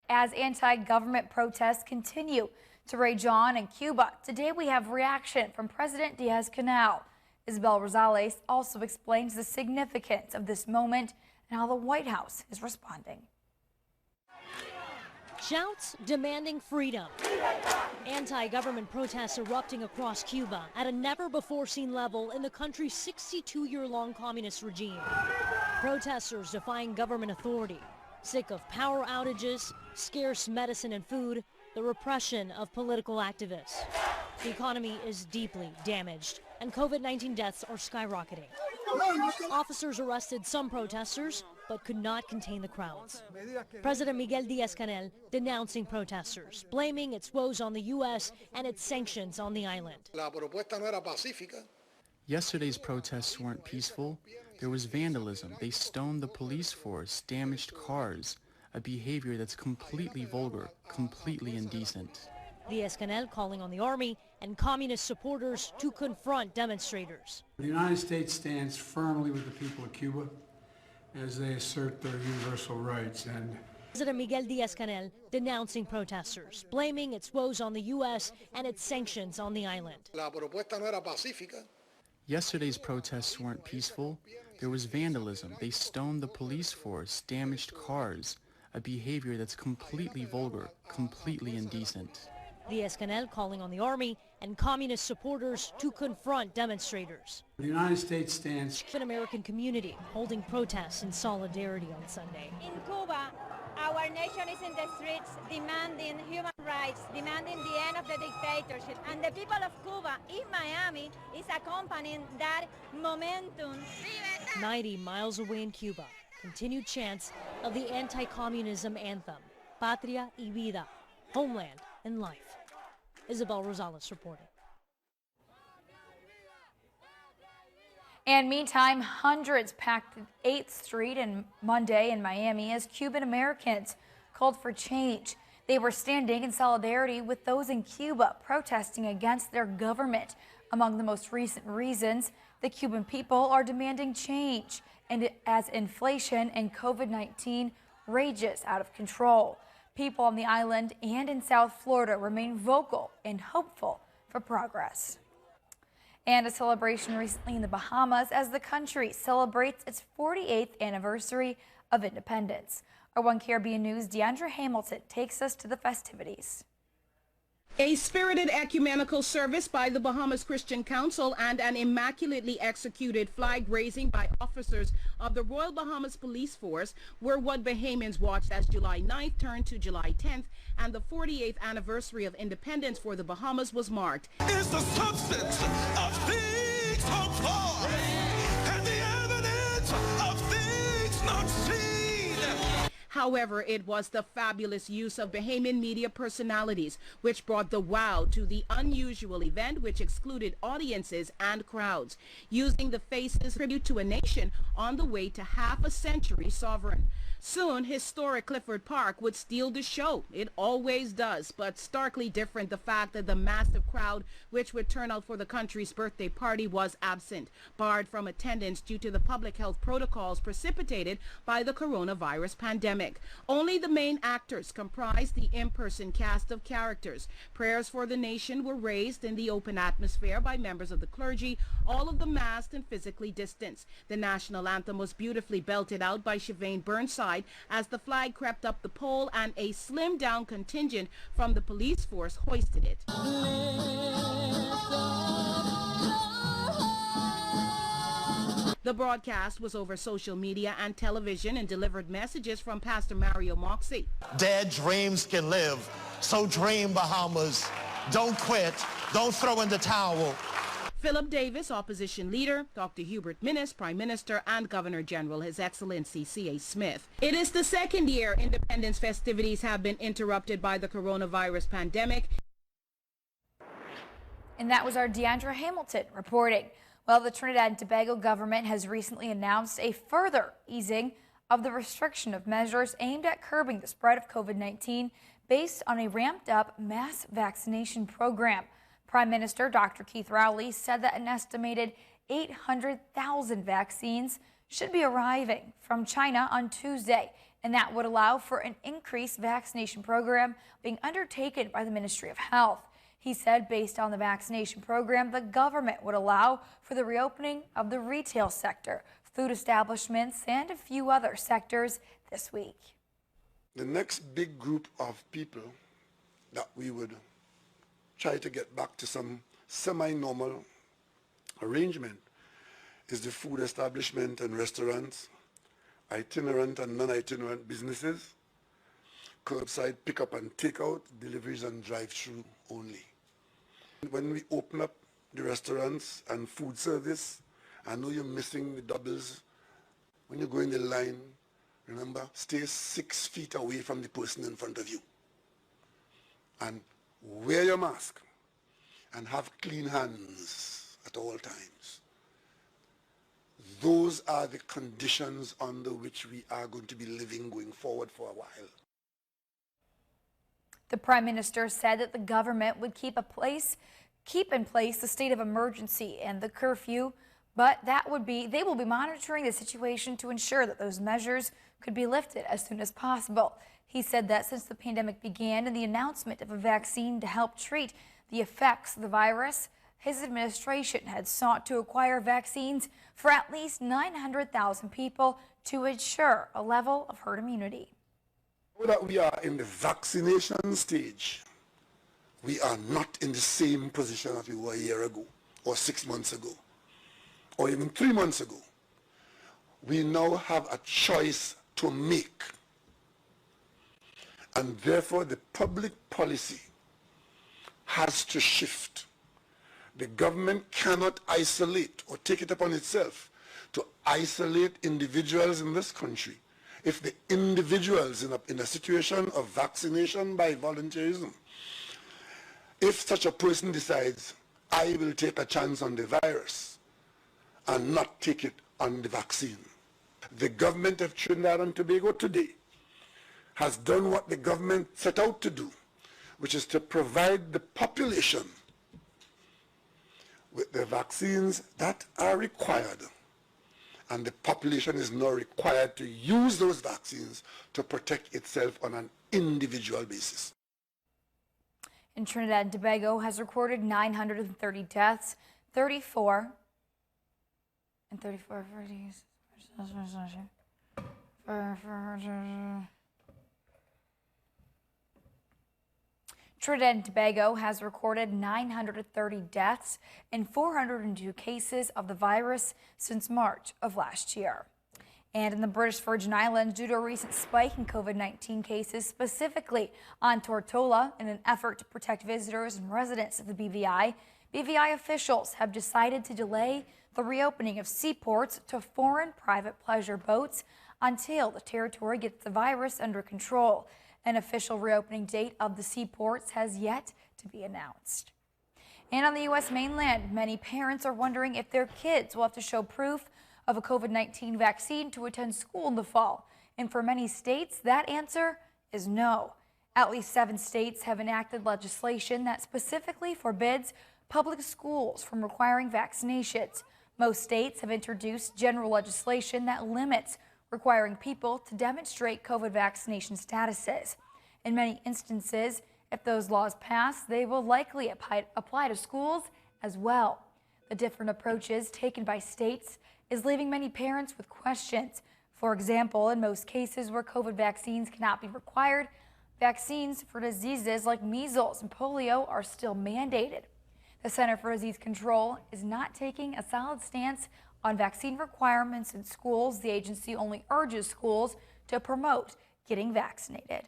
As anti-government protests continue to rage on in Cuba, today we have reaction from President Diaz-Canel. Isabel Rosales also explains the significance of this moment and how the White House is responding. Shouts demanding freedom. Anti-government protests erupting across Cuba at a never-before-seen level in the country's 62-year-long communist regime. Protesters defying government authority, sick of power outages, scarce medicine and food, the repression of political activists. The economy is deeply damaged, and COVID-19 deaths are skyrocketing. Officers arrested some protesters, but could not contain the crowds. President Miguel Diaz-Canel denouncing protesters, blaming its woes on the U.S. and its sanctions on the island. Yesterday's protests weren't peaceful. There was vandalism. They stoned the police force, damaged cars, a behavior that's completely vulgar, completely indecent. Diaz-Canel calling on the army and communist supporters to confront demonstrators. The United States stands firmly with the people of Cuba as they assert their universal rights. And President Miguel Diaz-Canel denouncing protesters, blaming its woes on the U.S. and its sanctions on the island. Yesterday's protests weren't peaceful. There was vandalism. They stoned the police force, damaged cars, a behavior that's completely vulgar, completely indecent. Diaz-Canel calling on the army and communist supporters to confront demonstrators. the United States stands. An American community holding protests in solidarity on Sunday. In Cuba, our nation is in the streets demanding human rights, demanding the end of the dictatorship. And the people of Cuba in Miami is accompanying that momentum. 90 miles away in Cuba, continued chants of the anti-communism anthem, Patria y Vida, homeland and life. Isabel Rosales reporting. And meantime, hundreds packed 8th Street and Monday in Miami as Cuban Americans called for change. They were standing in solidarity with those in Cuba protesting against their government. Among the most recent reasons, the Cuban people are demanding change, and as inflation and COVID-19 rages out of control. People on the island and in South Florida remain vocal and hopeful for progress. And a celebration recently in the Bahamas as the country celebrates its 48th anniversary of independence. Our One Caribbean News' Deandra Hamilton takes us to the festivities. A spirited ecumenical service by the Bahamas Christian Council and an immaculately executed flag raising by officers of the Royal Bahamas Police Force were what Bahamians watched as July 9th turned to July 10th, and the 48th anniversary of independence for the Bahamas was marked. Is the substance of things hoped for, and the evidence of things not seen. However, it was the fabulous use of Bahamian media personalities which brought the wow to the unusual event, which excluded audiences and crowds, using the faces tribute to a nation on the way to half a century sovereign. Soon, historic Clifford Park would steal the show. It always does, but starkly different the fact that the massive crowd which would turn out for the country's birthday party was absent, barred from attendance due to the public health protocols precipitated by the coronavirus pandemic. Only the main actors comprised the in-person cast of characters. Prayers for the nation were raised in the open atmosphere by members of the clergy, all of them masked and physically distanced. The national anthem was beautifully belted out by Siobhan Burnside as the flag crept up the pole and a slimmed-down contingent from the police force hoisted it. The broadcast was over social media and television and delivered messages from Pastor Mario Moxie. Dead dreams can live, so dream Bahamas. Don't quit, don't throw in the towel. Philip Davis, opposition leader, Dr. Hubert Minnis, Prime Minister, and Governor General, His Excellency C.A. Smith. It is the second year independence festivities have been interrupted by the coronavirus pandemic. And that was our Deandra Hamilton reporting. Well, the Trinidad and Tobago government has recently announced a further easing of the restriction of measures aimed at curbing the spread of COVID-19 based on a ramped-up mass vaccination program. Prime Minister Dr. Keith Rowley said that an estimated 800,000 vaccines should be arriving from China on Tuesday and that would allow for an increased vaccination program being undertaken by the Ministry of Health. He said based on the vaccination program, the government would allow for the reopening of the retail sector, food establishments, and a few other sectors this week. The next big group of people that we would try to get back to some semi-normal arrangement is the food establishment and restaurants, itinerant and non-itinerant businesses, curbside pickup and takeout, deliveries and drive-through only. When we open up the restaurants and food service, I know you're missing the doubles. When you go in the line, remember, stay 6 feet away from the person in front of you. And wear your mask and have clean hands at all times. Those are the conditions under which we are going to be living going forward for a while. The Prime Minister said that the government would keep in place the state of emergency and the curfew, but they will be monitoring the situation to ensure that those measures could be lifted as soon as possible. He said that since the pandemic began and the announcement of a vaccine to help treat the effects of the virus, his administration had sought to acquire vaccines for at least 900,000 people to ensure a level of herd immunity. Now that we are in the vaccination stage, we are not in the same position as we were a year ago, or 6 months ago, or even 3 months ago. We now have a choice to make. And therefore, the public policy has to shift. The government cannot isolate or take it upon itself to isolate individuals in this country. If the individuals in a situation of vaccination by volunteerism, if such a person decides, I will take a chance on the virus and not take it on the vaccine. The government of Trinidad and Tobago today has done what the government set out to do, which is to provide the population with the vaccines that are required. And the population is now required to use those vaccines to protect itself on an individual basis. And Trinidad and Tobago has recorded 930 deaths, 34 Trinidad and Tobago has recorded 930 deaths and 402 cases of the virus since March of last year. And in the British Virgin Islands, due to a recent spike in COVID-19 cases, specifically on Tortola, in an effort to protect visitors and residents of the BVI, BVI officials have decided to delay the reopening of seaports to foreign private pleasure boats until the territory gets the virus under control. An official reopening date of the seaports has yet to be announced. And on the U.S. mainland, many parents are wondering if their kids will have to show proof of a COVID-19 vaccine to attend school in the fall. And for many states, that answer is no. At least 7 states have enacted legislation that specifically forbids public schools from requiring vaccinations. Most states have introduced general legislation that limits requiring people to demonstrate COVID vaccination statuses. In many instances, if those laws pass, they will likely apply to schools as well. The different approaches taken by states is leaving many parents with questions. For example, in most cases where COVID vaccines cannot be required, vaccines for diseases like measles and polio are still mandated. The Center for Disease Control is not taking a solid stance on vaccine requirements in schools. The agency only urges schools to promote getting vaccinated.